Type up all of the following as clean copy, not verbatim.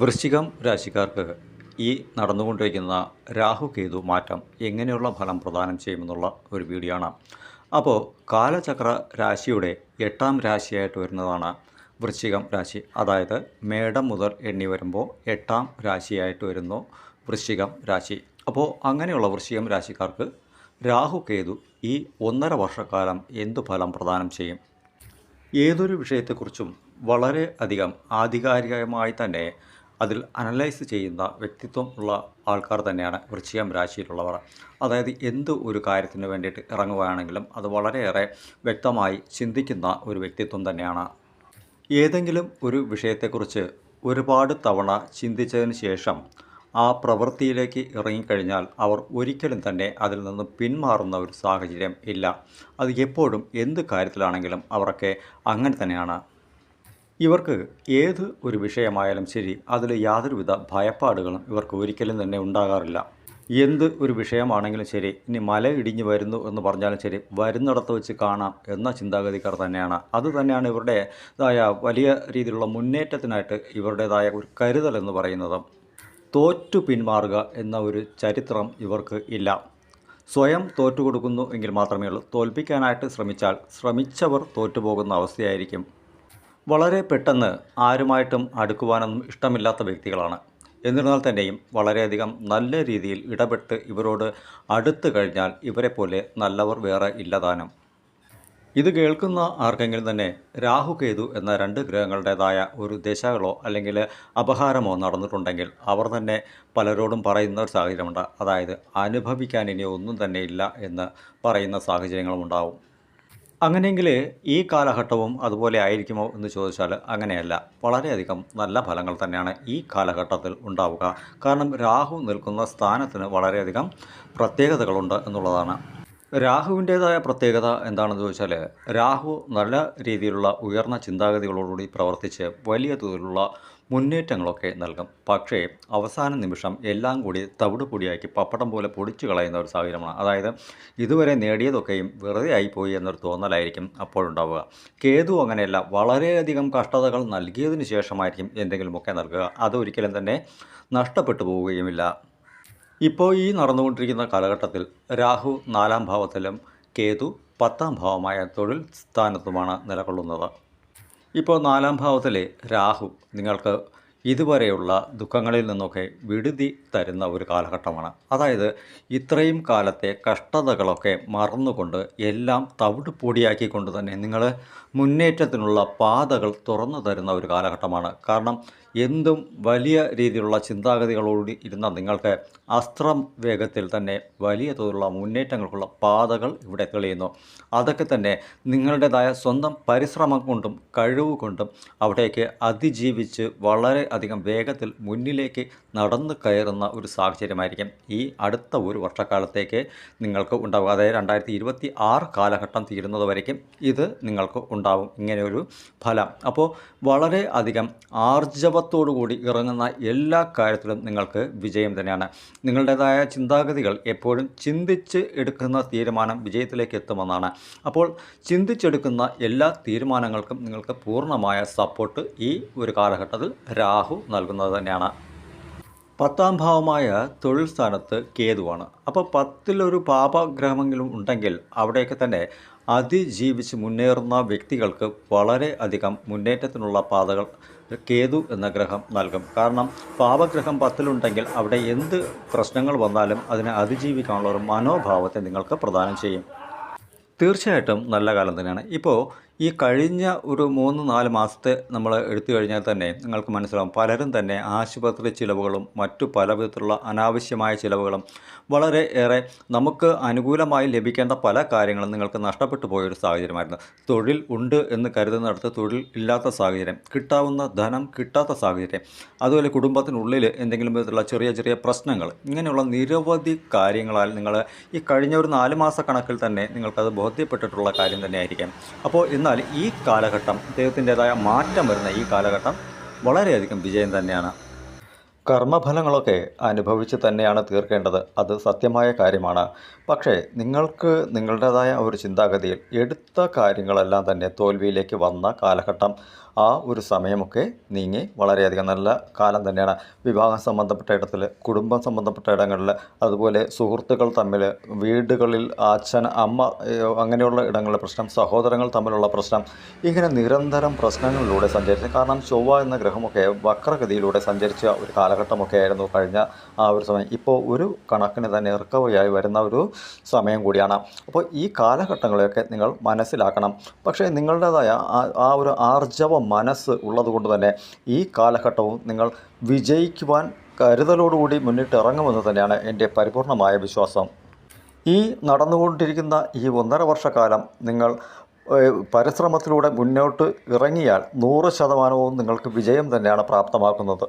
വൃശ്ചികം രാശിക്കാർക്ക് ഈ നടന്നുകൊണ്ടിരിക്കുന്ന രാഹുകേതു മാറ്റം എങ്ങനെയുള്ള ഫലം പ്രദാനം ചെയ്യുമെന്നുള്ള ഒരു വീഡിയോ ആണ്. അപ്പോൾ കാലചക്ര രാശിയുടെ 8ാം രാശിയായിട്ട് വരുന്നതാണ് വൃശ്ചികം രാശി. അതായത് മേടം മുതൽ എണ്ണി വരുമ്പോൾ 8ാം രാശിയായിട്ട് വരുന്നു വൃശ്ചികം രാശി. അപ്പോൾ അങ്ങനെയുള്ള വൃശ്ചികം രാശിക്കാർക്ക് രാഹുകേതു ഈ 1.5 വർഷക്കാലം എന്തു ഫലം പ്രദാനം ചെയ്യും? ഏതൊരു വിഷയത്തെക്കുറിച്ചും വളരെ അധികം ആധികാരികമായി തന്നെ അതിൽ അനലൈസ് ചെയ്യുന്ന വ്യക്തിത്വം ഉള്ള ആൾക്കാർ തന്നെയാണ് വൃശ്ചികം രാശിയിലുള്ളവർ. അതായത് എന്ത് ഒരു കാര്യത്തിന് വേണ്ടിയിട്ട് ഇറങ്ങുകയാണെങ്കിലും അത് വളരെയേറെ വ്യക്തമായി ചിന്തിക്കുന്ന ഒരു വ്യക്തിത്വം തന്നെയാണ്. ഏതെങ്കിലും ഒരു വിഷയത്തെക്കുറിച്ച് ഒരുപാട് തവണ ചിന്തിച്ചതിന് ശേഷം ആ പ്രവൃത്തിയിലേക്ക് ഇറങ്ങിക്കഴിഞ്ഞാൽ അവർ ഒരിക്കലും തന്നെ അതിൽ നിന്ന് പിന്മാറുന്ന ഒരു സാഹചര്യം ഇല്ല. അത് എപ്പോഴും എന്ത് കാര്യത്തിലാണെങ്കിലും അവരൊക്കെ അങ്ങനെ തന്നെയാണ്. ഇവർക്ക് ഏത് ഒരു വിഷയമായാലും ശരി, അതിൽ യാതൊരുവിധ ഭയപ്പാടുകളും ഇവർക്ക് ഒരിക്കലും തന്നെ ഉണ്ടാകാറില്ല. എന്ത് ഒരു വിഷയമാണെങ്കിലും ശരി, ഇനി മല ഇടിഞ്ഞു വരുന്നു എന്ന് പറഞ്ഞാലും ശരി, വരുന്നിടത്ത് വെച്ച് കാണാം എന്ന ചിന്താഗതിക്കാർ തന്നെയാണ്. അതുതന്നെയാണ് ഇവരുടേതായ വലിയ രീതിയിലുള്ള മുന്നേറ്റത്തിനായിട്ട് ഇവരുടേതായ ഒരു കരുതൽ എന്ന് പറയുന്നത്. തോറ്റു പിന്മാറുക എന്ന ഒരു ചരിത്രം ഇവർക്ക് ഇല്ല. സ്വയം തോറ്റുകൊടുക്കുന്നു എങ്കിൽ മാത്രമേ ഉള്ളൂ. തോൽപ്പിക്കാനായിട്ട് ശ്രമിച്ചവർ തോറ്റുപോകുന്ന അവസ്ഥയായിരിക്കും. വളരെ പെട്ടെന്ന് ആരുമായിട്ടും അടുക്കുവാനൊന്നും ഇഷ്ടമില്ലാത്ത വ്യക്തികളാണ്. എന്നിരുന്നാൽ തന്നെയും വളരെയധികം നല്ല രീതിയിൽ ഇടപെട്ട് ഇവരോട് അടുത്ത് കഴിഞ്ഞാൽ ഇവരെപ്പോലെ നല്ലവർ വേറെ ഇല്ലതാനും. ഇത് കേൾക്കുന്ന ആർക്കെങ്കിലും തന്നെ രാഹുകേതു എന്ന 2 ഗ്രഹങ്ങളുടേതായ ഒരു ദശകളോ അല്ലെങ്കിൽ അപഹാരമോ നടന്നിട്ടുണ്ടെങ്കിൽ അവർ തന്നെ പലരോടും പറയുന്ന ഒരു സാഹചര്യമുണ്ട്. അതായത് അനുഭവിക്കാൻ ഇനി ഒന്നും തന്നെ ഇല്ല എന്ന് പറയുന്ന സാഹചര്യങ്ങളും ഉണ്ടാവും. അങ്ങനെയെങ്കിൽ ഈ കാലഘട്ടവും അതുപോലെ ആയിരിക്കുമോ എന്ന് ചോദിച്ചാൽ അങ്ങനെയല്ല. വളരെയധികം നല്ല ഫലങ്ങൾ തന്നെയാണ് ഈ കാലഘട്ടത്തിൽ ഉണ്ടാവുക. കാരണം രാഹു നിൽക്കുന്ന സ്ഥാനത്തിന് വളരെയധികം പ്രത്യേകതകളുണ്ട് എന്നുള്ളതാണ്. രാഹുവിൻ്റേതായ പ്രത്യേകത എന്താണെന്ന് ചോദിച്ചാൽ, രാഹു നല്ല രീതിയിലുള്ള ഉയർന്ന ചിന്താഗതികളോടുകൂടി പ്രവർത്തിച്ച് വലിയ തോതിലുള്ള മുന്നേറ്റങ്ങളൊക്കെ നൽകും. പക്ഷേ അവസാന നിമിഷം എല്ലാം കൂടി തവിട് പൊടിയാക്കി പപ്പടം പോലെ പൊടിച്ചു കളയുന്ന ഒരു സാഹചര്യമാണ്. അതായത് ഇതുവരെ നേടിയതൊക്കെയും വെറുതെ ആയിപ്പോയി എന്നൊരു തോന്നലായിരിക്കും അപ്പോഴുണ്ടാവുക. കേതു അങ്ങനെയല്ല. വളരെയധികം കഷ്ടതകൾ നൽകിയതിന് ശേഷമായിരിക്കും എന്തെങ്കിലുമൊക്കെ നൽകുക. അതൊരിക്കലും തന്നെ നഷ്ടപ്പെട്ടു പോവുകയുമില്ല. ഇപ്പോൾ ഈ നടന്നുകൊണ്ടിരിക്കുന്ന കാലഘട്ടത്തിൽ രാഹു 4ാം ഭാവത്തിലും കേതു 10ാം ഭാവമായ തൊഴിൽ സ്ഥാനത്തുമാണ് നിലകൊള്ളുന്നത്. ഇപ്പോൾ 4ാം ഭാവത്തിലെ രാഹു നിങ്ങൾക്ക് ഇതുവരെയുള്ള ദുഃഖങ്ങളിൽ നിന്നൊക്കെ വിടുതി തരുന്ന ഒരു കാലഘട്ടമാണ്. അതായത് ഇത്രയും കാലത്തെ കഷ്ടതകളൊക്കെ മറന്നുകൊണ്ട് എല്ലാം തവിട് പൊടിയാക്കിക്കൊണ്ട് തന്നെ നിങ്ങൾ മുന്നേറ്റത്തിനുള്ള പാതകൾ തുറന്നു തരുന്ന ഒരു കാലഘട്ടമാണ്. കാരണം എന്തും വലിയ രീതിയിലുള്ള ചിന്താഗതികളോട് ഇരുന്ന നിങ്ങൾക്ക് അസ്ത്രം വേഗത്തിൽ തന്നെ വലിയ തോതിലുള്ള മുന്നേറ്റങ്ങൾക്കുള്ള പാതകൾ ഇവിടെ തെളിയുന്നു. അതൊക്കെ തന്നെ നിങ്ങളുടേതായ സ്വന്തം പരിശ്രമം കൊണ്ടും കഴിവ് കൊണ്ടും അവിടേക്ക് അതിജീവിച്ച് വളരെ അധികം വേഗത്തിൽ മുന്നിലേക്ക് നടന്നു കയറുന്ന ഒരു സാഹചര്യമായിരിക്കും ഈ അടുത്ത ഒരു വർഷക്കാലത്തേക്ക് നിങ്ങൾക്ക് ഉണ്ടാവുക. അതായത് 2026 കാലഘട്ടം തീരുന്നത് വരയ്ക്കും ഇത് നിങ്ങൾക്ക് ഉണ്ടാവും ഇങ്ങനെയൊരു ഫലം. അപ്പോൾ വളരെ അധികം ആർജവത്തോടുകൂടി ഇറങ്ങുന്ന എല്ലാ കാര്യത്തിലും നിങ്ങൾക്ക് വിജയം തന്നെയാണ്. നിങ്ങളുടേതായ ചിന്താഗതികൾ എപ്പോഴും ചിന്തിച്ച് എടുക്കുന്ന തീരുമാനം വിജയത്തിലേക്ക് എത്തുമെന്നാണ്. അപ്പോൾ ചിന്തിച്ചെടുക്കുന്ന എല്ലാ തീരുമാനങ്ങൾക്കും നിങ്ങൾക്ക് പൂർണ്ണമായ സപ്പോർട്ട് ഈ ഒരു കാലഘട്ടത്തിൽ രാഹു നൽകുന്നത് തന്നെയാണ്. 10ാം ഭാവമായ തൊഴിൽ സ്ഥാനത്ത് കേതുവാണ്. അപ്പോൾ 10ൽ പാപഗ്രഹമെങ്കിലും ഉണ്ടെങ്കിൽ അവിടെയൊക്കെ തന്നെ അതിജീവിച്ച് മുന്നേറുന്ന വ്യക്തികൾക്ക് വളരെ അധികം മുന്നേറ്റത്തിനുള്ള പാതകൾ കേതു എന്ന ഗ്രഹം നൽകും. കാരണം പാപഗ്രഹം 10ലുണ്ടെങ്കിൽ അവിടെ എന്ത് പ്രശ്നങ്ങൾ വന്നാലും അതിനെ അതിജീവിക്കാനുള്ള ഒരു മനോഭാവത്തെ നിങ്ങൾക്ക് പ്രദാനം ചെയ്യും. തീർച്ചയായിട്ടും നല്ല കാലം തന്നെയാണ്. ഇപ്പോൾ ഈ കഴിഞ്ഞ ഒരു 3-4 മാസത്തെ നമ്മൾ എടുത്തു കഴിഞ്ഞാൽ തന്നെ നിങ്ങൾക്ക് മനസ്സിലാവും, പലരും തന്നെ ആശുപത്രി ചിലവുകളും മറ്റു പല വിധത്തിലുള്ള അനാവശ്യമായ ചിലവുകളും വളരെ ഏറെ നമുക്ക് അനുകൂലമായി ലഭിക്കേണ്ട പല കാര്യങ്ങളും നിങ്ങൾക്ക് നഷ്ടപ്പെട്ടു പോയൊരു സാഹചര്യമായിരുന്നു. തൊഴിൽ ഉണ്ട് എന്ന് കരുതുന്നിടത്ത് തൊഴിൽ ഇല്ലാത്ത സാഹചര്യം, കിട്ടാവുന്ന ധനം കിട്ടാത്ത സാഹചര്യം, അതുപോലെ കുടുംബത്തിനുള്ളിൽ എന്തെങ്കിലും വിധത്തിലുള്ള ചെറിയ ചെറിയ പ്രശ്നങ്ങൾ, ഇങ്ങനെയുള്ള നിരവധി കാര്യങ്ങളാൽ നിങ്ങൾ ഈ കഴിഞ്ഞ ഒരു 4 മാസ കണക്കിൽ തന്നെ നിങ്ങൾക്കത് ബോധ്യപ്പെട്ടിട്ടുള്ള കാര്യം തന്നെയായിരിക്കാം. അപ്പോൾ എന്നാൽ ഈ കാലഘട്ടം ദൈവത്തിൻ്റെതായ മാറ്റം വരുന്ന ഈ കാലഘട്ടം വളരെയധികം വിജയം തന്നെയാണ്. കർമ്മഫലങ്ങളൊക്കെ അനുഭവിച്ച് തന്നെയാണ് തീർക്കേണ്ടത്. അത് സത്യമായ കാര്യമാണ്. പക്ഷേ നിങ്ങൾക്ക് നിങ്ങളുടേതായ ഒരു ചിന്താഗതിയിൽ എടുത്ത കാര്യങ്ങളെല്ലാം തന്നെ തോൽവിയിലേക്ക് വന്ന കാലഘട്ടം, ആ ഒരു സമയമൊക്കെ നീങ്ങി വളരെയധികം നല്ല കാലം തന്നെയാണ്. വിവാഹം സംബന്ധപ്പെട്ട ഇടത്തിൽ, കുടുംബം സംബന്ധപ്പെട്ട ഇടങ്ങളിൽ, അതുപോലെ സുഹൃത്തുക്കൾ തമ്മിൽ, വീടുകളിൽ അച്ഛൻ അമ്മ അങ്ങനെയുള്ള ഇടങ്ങളിലെ പ്രശ്നം, സഹോദരങ്ങൾ തമ്മിലുള്ള പ്രശ്നം, ഇങ്ങനെ നിരന്തരം പ്രശ്നങ്ങളിലൂടെ സഞ്ചരിച്ചു. കാരണം ചൊവ്വ എന്ന ഗ്രഹമൊക്കെ വക്രഗതിയിലൂടെ സഞ്ചരിച്ച ഒരു കാലഘട്ടമൊക്കെ ആയിരുന്നു കഴിഞ്ഞ ആ ഒരു സമയം. ഇപ്പോൾ ഒരു കണക്കിന് തന്നെ റിക്കവറിയായി വരുന്ന ഒരു സമയം കൂടിയാണ്. അപ്പോൾ ഈ കാലഘട്ടങ്ങളെയൊക്കെ നിങ്ങൾ മനസ്സിലാക്കണം. പക്ഷേ നിങ്ങളുടേതായ ആ ഒരു ആർജവ മനസ്സ് ഉള്ളതുകൊണ്ട് തന്നെ ഈ കാലഘട്ടവും നിങ്ങൾ വിജയിക്കുവാൻ കരുതലോടുകൂടി മുന്നിട്ടിറങ്ങുമെന്ന് തന്നെയാണ് എൻ്റെ പരിപൂർണമായ വിശ്വാസം. ഈ നടന്നുകൊണ്ടിരിക്കുന്ന ഈ 1.5 വർഷക്കാലം നിങ്ങൾ പരിശ്രമത്തിലൂടെ മുന്നോട്ട് ഇറങ്ങിയാൽ 100% നിങ്ങൾക്ക് വിജയം തന്നെയാണ് പ്രാപ്തമാക്കുന്നത്.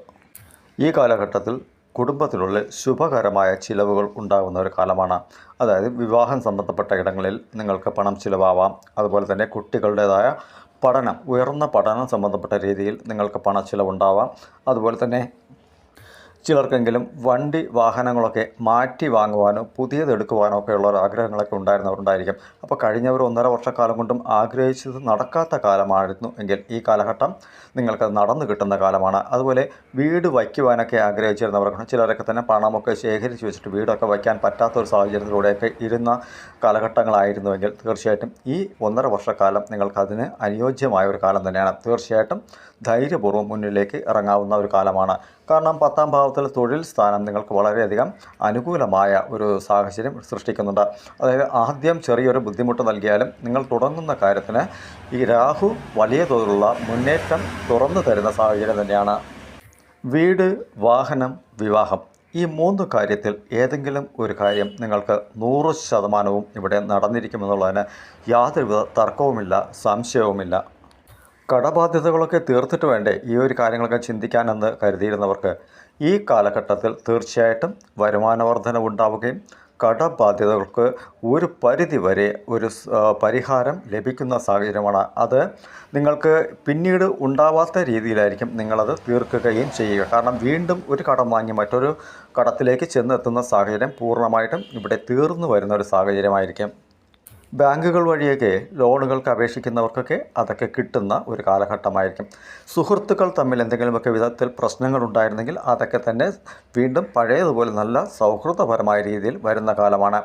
ഈ കാലഘട്ടത്തിൽ കുടുംബത്തിനുള്ളിൽ ശുഭകരമായ ചിലവുകൾ ഉണ്ടാകുന്ന ഒരു കാലമാണ്. അതായത് വിവാഹം സംബന്ധപ്പെട്ട ഇടങ്ങളിൽ നിങ്ങൾക്ക് പണം ചിലവാവാം. അതുപോലെ തന്നെ കുട്ടികളുടേതായ പഠനം, ഉയർന്ന പഠനം സംബന്ധപ്പെട്ട രീതിയിൽ നിങ്ങൾക്ക് പണച്ചിലവുണ്ടാവാം. അതുപോലെ തന്നെ ചിലർക്കെങ്കിലും വണ്ടി വാഹനങ്ങളൊക്കെ മാറ്റി വാങ്ങുവാനോ പുതിയതെടുക്കുവാനോ ഒക്കെയുള്ള ഒരു ആഗ്രഹങ്ങളൊക്കെ ഉണ്ടായിരുന്നവരുണ്ടായിരിക്കും. അപ്പോൾ കഴിഞ്ഞ ഒരു 1.5 വർഷക്കാലം കൊണ്ടും ആഗ്രഹിച്ചത് നടക്കാത്ത കാലമായിരുന്നു എങ്കിൽ ഈ കാലഘട്ടം നിങ്ങൾക്ക് നടന്നു കിട്ടുന്ന കാലമാണ്. അതുപോലെ വീട് വയ്ക്കുവാനൊക്കെ ആഗ്രഹിച്ചിരുന്നവർക്ക് ചിലരൊക്കെ തന്നെ പണമൊക്കെ ശേഖരിച്ച് വെച്ചിട്ട് വീടൊക്കെ വയ്ക്കാൻ പറ്റാത്തൊരു സാഹചര്യത്തിലൂടെയൊക്കെ ഇരുന്ന കാലഘട്ടങ്ങളായിരുന്നുവെങ്കിൽ തീർച്ചയായിട്ടും ഈ 1.5 വർഷക്കാലം നിങ്ങൾക്കതിന് അനുയോജ്യമായ ഒരു കാലം തന്നെയാണ്. തീർച്ചയായിട്ടും ധൈര്യപൂർവ്വം മുന്നിലേക്ക് ഇറങ്ങാവുന്ന ഒരു കാലമാണ്. കാരണം 10ാം ഭാവത്തിൽ തൊഴിൽ സ്ഥാനം നിങ്ങൾക്ക് വളരെയധികം അനുകൂലമായ ഒരു സാഹചര്യം സൃഷ്ടിക്കുന്നുണ്ട്. അതായത് ആദ്യം ചെറിയൊരു ബുദ്ധിമുട്ട് നൽകിയാലും നിങ്ങൾ തുടങ്ങുന്ന കാര്യത്തിന് ഈ രാഹു വലിയ തോതിലുള്ള മുന്നേറ്റം തുറന്നു തരുന്ന സാഹചര്യം തന്നെയാണ്. വീട്, വാഹനം, വിവാഹം, ഈ 3 കാര്യത്തിൽ ഏതെങ്കിലും ഒരു കാര്യം നിങ്ങൾക്ക് 100% ഇവിടെ നടന്നിരിക്കുമെന്നുള്ളതിന് യാതൊരുവിധ തർക്കവുമില്ല, സംശയവുമില്ല. കടബാധ്യതകളൊക്കെ തീർത്തിട്ട് വേണ്ടേ ഈ ഒരു കാര്യങ്ങളൊക്കെ ചിന്തിക്കാനെന്ന് കരുതിയിരുന്നവർക്ക് ഈ കാലഘട്ടത്തിൽ തീർച്ചയായിട്ടും വരുമാന വർധനവുണ്ടാവുകയും കടബാധ്യതകൾക്ക് ഒരു പരിധി വരെ ഒരു പരിഹാരം ലഭിക്കുന്ന സാഹചര്യമാണ്. അത് നിങ്ങൾക്ക് പിന്നീട് ഉണ്ടാവാത്ത രീതിയിലായിരിക്കും നിങ്ങളത് തീർക്കുകയും ചെയ്യുക. കാരണം വീണ്ടും ഒരു കടം വാങ്ങി മറ്റൊരു കടത്തിലേക്ക് ചെന്നെത്തുന്ന സാഹചര്യം പൂർണ്ണമായിട്ടും ഇവിടെ തീർന്നു വരുന്ന ഒരു സാഹചര്യമായിരിക്കും. ബാങ്കുകൾ വഴിയൊക്കെ ലോണുകൾക്ക് അപേക്ഷിക്കുന്നവർക്കൊക്കെ അതൊക്കെ കിട്ടുന്ന ഒരു കാലഘട്ടമായിരിക്കും. സുഹൃത്തുക്കൾ തമ്മിൽ എന്തെങ്കിലുമൊക്കെ വിധത്തിൽ പ്രശ്നങ്ങളുണ്ടായിരുന്നെങ്കിൽ അതൊക്കെ തന്നെ വീണ്ടും പഴയതുപോലെ നല്ല സൗഹൃദപരമായ രീതിയിൽ വരുന്ന കാലമാണ്.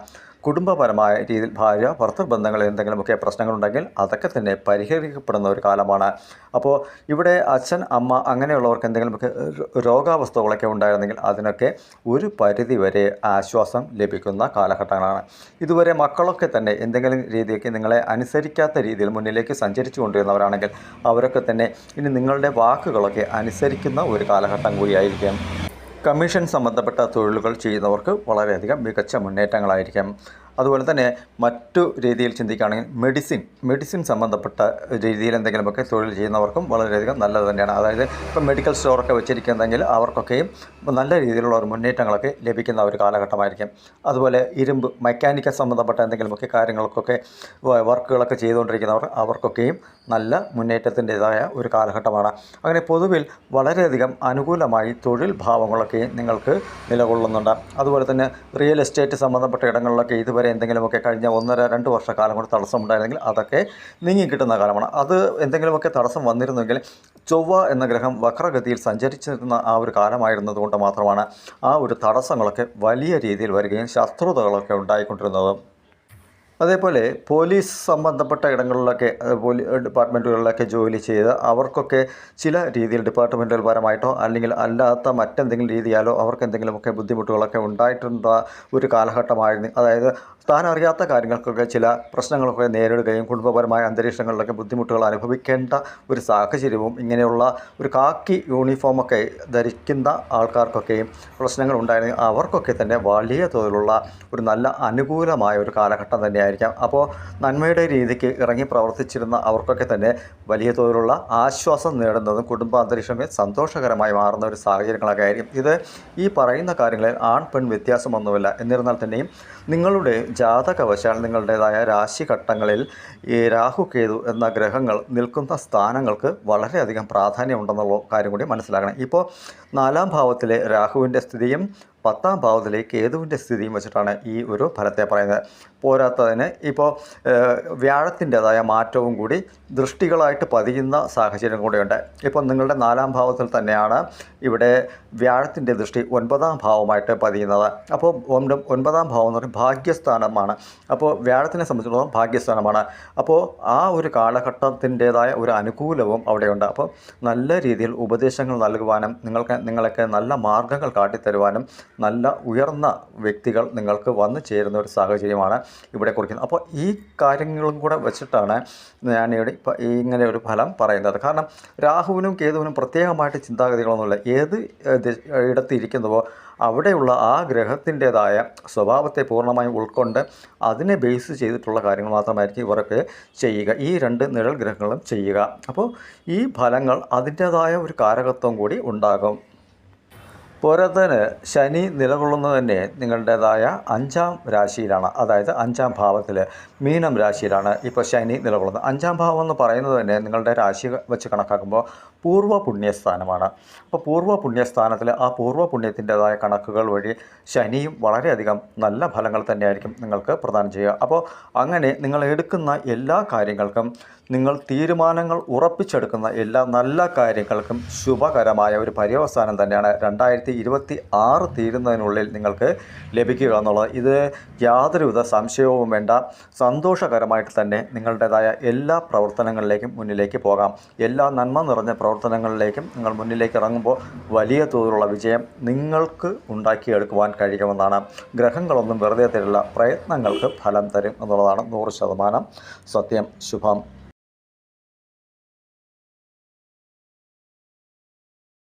കുടുംബപരമായ രീതിയിൽ ഭാര്യ ഭർത്തൃ ബന്ധങ്ങളിൽ എന്തെങ്കിലുമൊക്കെ പ്രശ്നങ്ങളുണ്ടെങ്കിൽ അതൊക്കെ തന്നെ പരിഹരിക്കപ്പെടുന്ന ഒരു കാലമാണ്. അപ്പോൾ ഇവിടെ അച്ഛൻ അമ്മ അങ്ങനെയുള്ളവർക്ക് എന്തെങ്കിലുമൊക്കെ രോഗാവസ്ഥകളൊക്കെ ഉണ്ടായിരുന്നെങ്കിൽ അതിനൊക്കെ ഒരു പരിധി വരെ ആശ്വാസം ലഭിക്കുന്ന കാലഘട്ടങ്ങളാണ്. ഇതുവരെ മക്കളൊക്കെ തന്നെ എന്തെങ്കിലും രീതിയൊക്കെ നിങ്ങളെ അനുസരിക്കാത്ത രീതിയിൽ മുന്നിലേക്ക് സഞ്ചരിച്ചു കൊണ്ടിരുന്നവരാണെങ്കിൽ അവരൊക്കെ തന്നെ ഇനി നിങ്ങളുടെ വാക്കുകളൊക്കെ അനുസരിക്കുന്ന ഒരു കാലഘട്ടം കൂടിയായിരിക്കും. കമ്മീഷൻ സംബന്ധപ്പെട്ട തൊഴിലുകൾ ചെയ്യുന്നവർക്ക് വളരെയധികം മികച്ച മുന്നേറ്റങ്ങളായിരിക്കും. അതുപോലെ തന്നെ മറ്റു രീതിയിൽ ചിന്തിക്കുകയാണെങ്കിൽ മെഡിസിൻ സംബന്ധപ്പെട്ട രീതിയിൽ എന്തെങ്കിലുമൊക്കെ തൊഴിൽ ചെയ്യുന്നവർക്കും വളരെയധികം നല്ലത് തന്നെയാണ്. അതായത് ഇപ്പം മെഡിക്കൽ സ്റ്റോറൊക്കെ വെച്ചിരിക്കുന്നതെങ്കിൽ അവർക്കൊക്കെയും നല്ല രീതിയിലുള്ള ഒരു മുന്നേറ്റങ്ങളൊക്കെ ലഭിക്കുന്ന ഒരു കാലഘട്ടമായിരിക്കും. അതുപോലെ ഇരുമ്പ്, മെക്കാനിക്കൽ സംബന്ധപ്പെട്ട എന്തെങ്കിലുമൊക്കെ കാര്യങ്ങൾക്കൊക്കെ വർക്കുകളൊക്കെ ചെയ്തുകൊണ്ടിരിക്കുന്നവർ അവർക്കൊക്കെയും നല്ല മുന്നേറ്റത്തിൻ്റേതായ ഒരു കാലഘട്ടമാണ്. അങ്ങനെ പൊതുവിൽ വളരെയധികം അനുകൂലമായി തൊഴിൽ ഭാവങ്ങളൊക്കെ നിങ്ങൾക്ക് നിലകൊള്ളുന്നുണ്ട്. അതുപോലെ തന്നെ റിയൽ എസ്റ്റേറ്റ് സംബന്ധപ്പെട്ട ഇടങ്ങളിലൊക്കെ ഇതുവരെ എന്തെങ്കിലുമൊക്കെ കഴിഞ്ഞ 1.5-2 വർഷക്കാലം കൊണ്ട് തടസ്സമുണ്ടായിരുന്നെങ്കിൽ അതൊക്കെ നീങ്ങി കിട്ടുന്ന കാലമാണ്. അത് എന്തെങ്കിലുമൊക്കെ തടസ്സം വന്നിരുന്നെങ്കിൽ ചൊവ്വ എന്ന ഗ്രഹം വക്രഗതിയിൽ സഞ്ചരിച്ചിരുന്ന ആ ഒരു കാലമായിരുന്നതുകൊണ്ട് മാത്രമാണ് ആ ഒരു തടസ്സങ്ങളൊക്കെ വലിയ രീതിയിൽ വരികയും ശത്രുതകളൊക്കെ ഉണ്ടായിക്കൊണ്ടിരുന്നത്. അതേപോലെ പോലീസ് സംബന്ധപ്പെട്ട ഇടങ്ങളിലൊക്കെ ഡിപ്പാർട്ട്മെൻറ്റുകളിലൊക്കെ ജോലി ചെയ്ത് അവർക്കൊക്കെ ചില രീതിയിൽ ഡിപ്പാർട്ട്മെൻറ്റുകൾ പരമായിട്ടോ അല്ലെങ്കിൽ അല്ലാത്ത മറ്റെന്തെങ്കിലും രീതിയാലോ അവർക്ക് എന്തെങ്കിലുമൊക്കെ ബുദ്ധിമുട്ടുകളൊക്കെ ഉണ്ടായിട്ടുണ്ട ഒരു കാലഘട്ടമായിരുന്നു. അതായത് താൻ അറിയാത്ത കാര്യങ്ങൾക്കൊക്കെ ചില പ്രശ്നങ്ങളൊക്കെ നേരിടുകയും കുടുംബപരമായ അന്തരീക്ഷങ്ങളിലൊക്കെ ബുദ്ധിമുട്ടുകൾ അനുഭവിക്കേണ്ട ഒരു സാഹചര്യവും ഇങ്ങനെയുള്ള ഒരു കാക്കി യൂണിഫോമൊക്കെ ധരിക്കുന്ന ആൾക്കാർക്കൊക്കെയും പ്രശ്നങ്ങൾ ഉണ്ടായിരുന്നു. അവർക്കൊക്കെ തന്നെ വലിയ തോതിലുള്ള ഒരു നല്ല അനുകൂലമായ ഒരു കാലഘട്ടം തന്നെയായിരുന്നു തന്നെയായിരിക്കാം. അപ്പോൾ നന്മയുടെ രീതിക്ക് ഇറങ്ങി പ്രവർത്തിച്ചിരുന്ന അവർക്കൊക്കെ തന്നെ വലിയ തോതിലുള്ള ആശ്വാസം നേടുന്നതും കുടുംബാന്തരീക്ഷമേ സന്തോഷകരമായി മാറുന്ന ഒരു സാഹചര്യങ്ങളൊക്കെ ആയിരിക്കും. ഇത് ഈ പറയുന്ന കാര്യങ്ങളിൽ ആൺ പെൺ വ്യത്യാസമൊന്നുമില്ല. എന്നിരുന്നാൽ തന്നെയും നിങ്ങളുടെ ജാതകവശാൽ നിങ്ങളുടേതായ രാശിഘട്ടങ്ങളിൽ ഈ രാഹു കേതു എന്ന ഗ്രഹങ്ങൾ നിൽക്കുന്ന സ്ഥാനങ്ങൾക്ക് വളരെയധികം പ്രാധാന്യമുണ്ടെന്നുള്ള കാര്യം കൂടി മനസ്സിലാക്കണം. ഇപ്പോൾ 4-ാം ഭാവത്തിലെ രാഹുവിൻ്റെ സ്ഥിതിയും 10-ാം ഭാവത്തിലെ കേതുവിൻ്റെ സ്ഥിതിയും വെച്ചിട്ടാണ് ഈ ഒരു ഫലത്തെ പറയുന്നത്. പോരാത്തതിന് ഇപ്പോൾ വ്യാഴത്തിൻ്റെതായ മാറ്റവും കൂടി ദൃഷ്ടികളായിട്ട് പതിയുന്ന സാഹചര്യം കൂടെയുണ്ട്. ഇപ്പോൾ നിങ്ങളുടെ 4-ാം ഭാവത്തിൽ തന്നെയാണ് ഇവിടെ വ്യാഴത്തിൻ്റെ ദൃഷ്ടി 9-ാം ഭാവമായിട്ട് പതിയുന്നത്. അപ്പോൾ 9-ാം ഭാവം എന്ന് പറയുന്നത് ഭാഗ്യസ്ഥാനമാണ്. അപ്പോൾ വ്യാഴത്തിനെ സംബന്ധിച്ചിടത്തോളം ഭാഗ്യസ്ഥാനമാണ്. അപ്പോൾ ആ ഒരു കാലഘട്ടത്തിൻ്റേതായ ഒരു അനുകൂലവും അവിടെയുണ്ട്. അപ്പോൾ നല്ല രീതിയിൽ ഉപദേശങ്ങൾ നൽകുവാനും നിങ്ങളൊക്കെ നല്ല മാർഗ്ഗങ്ങൾ കാട്ടിത്തരുവാനും നല്ല ഉയർന്ന വ്യക്തികൾ നിങ്ങൾക്ക് വന്നു ചേരുന്ന ഒരു സാഹചര്യമാണ് ഇവിടെ കുറിക്കുന്നത്. അപ്പോൾ ഈ കാര്യങ്ങളും കൂടെ വെച്ചിട്ടാണ് ഞാനിവിടെ ഇപ്പോൾ ഇങ്ങനെ ഒരു ഫലം പറയുന്നത്. കാരണം രാഹുവിനും കേതുവിനും പ്രത്യേകമായിട്ട് ചിന്താഗതികളൊന്നുമില്ല. ഏത് ഇടത്തിരിക്കുന്നുവോ അവിടെയുള്ള ആ ഗ്രഹത്തിൻ്റേതായ സ്വഭാവത്തെ പൂർണ്ണമായും ഉൾക്കൊണ്ട് അതിനെ ബേസ് ചെയ്തിട്ടുള്ള കാര്യങ്ങൾ മാത്രമായിരിക്കും ഇവരൊക്കെ ചെയ്യുക. ഈ 2 നിഴൽ ഗ്രഹങ്ങളും ചെയ്യുക. അപ്പോൾ ഈ ഫലങ്ങൾ അതിൻ്റേതായ ഒരു കാരകത്വം കൂടി ഉണ്ടാകും. പോരാത്തതിന് ശനി നിലകൊള്ളുന്നത് തന്നെ നിങ്ങളുടേതായ 5-ാം രാശിയിലാണ്. അതായത് 5-ാം ഭാവത്തിൽ മീനം രാശിയിലാണ് ഇപ്പോൾ ശനി നിലകൊള്ളുന്നത്. 5-ാം ഭാവം എന്ന് പറയുന്നത് തന്നെ നിങ്ങളുടെ രാശി വെച്ച് കണക്കാക്കുമ്പോൾ പൂർവ്വ പുണ്യസ്ഥാനമാണ്. അപ്പോൾ പൂർവ്വ പുണ്യസ്ഥാനത്തിൽ ആ പൂർവ്വ പുണ്യത്തിൻ്റെതായ കണക്കുകൾ വഴി ശനിയും വളരെയധികം നല്ല ഫലങ്ങൾ തന്നെയായിരിക്കും നിങ്ങൾക്ക് പ്രദാനം ചെയ്യുക. അപ്പോൾ അങ്ങനെ നിങ്ങൾ എടുക്കുന്ന എല്ലാ കാര്യങ്ങൾക്കും, നിങ്ങൾ തീരുമാനങ്ങൾ ഉറപ്പിച്ചെടുക്കുന്ന എല്ലാ നല്ല കാര്യങ്ങൾക്കും ശുഭകരമായ ഒരു പര്യവസാനം തന്നെയാണ് 2026 തീരുന്നതിനുള്ളിൽ നിങ്ങൾക്ക് ലഭിക്കുക എന്നുള്ളത്. ഇത് യാതൊരുവിധ സംശയവും വേണ്ട. സന്തോഷകരമായിട്ട് തന്നെ നിങ്ങളുടേതായ എല്ലാ പ്രവർത്തനങ്ങളിലേക്കും മുന്നിലേക്ക് പോകാം. എല്ലാ നന്മ നിറഞ്ഞ പ്രവർത്തനങ്ങളിലേക്കും നിങ്ങൾ മുന്നിലേക്ക് ഇറങ്ങുമ്പോൾ വലിയ തോതിലുള്ള വിജയം നിങ്ങൾക്ക് ഉണ്ടാക്കിയെടുക്കുവാൻ കഴിയുമെന്നാണ്. ഗ്രഹങ്ങളൊന്നും വെറുതെ തരില്ല, പ്രയത്നങ്ങൾക്ക് ഫലം തരും എന്നുള്ളതാണ് 100% സത്യം. ശുഭം.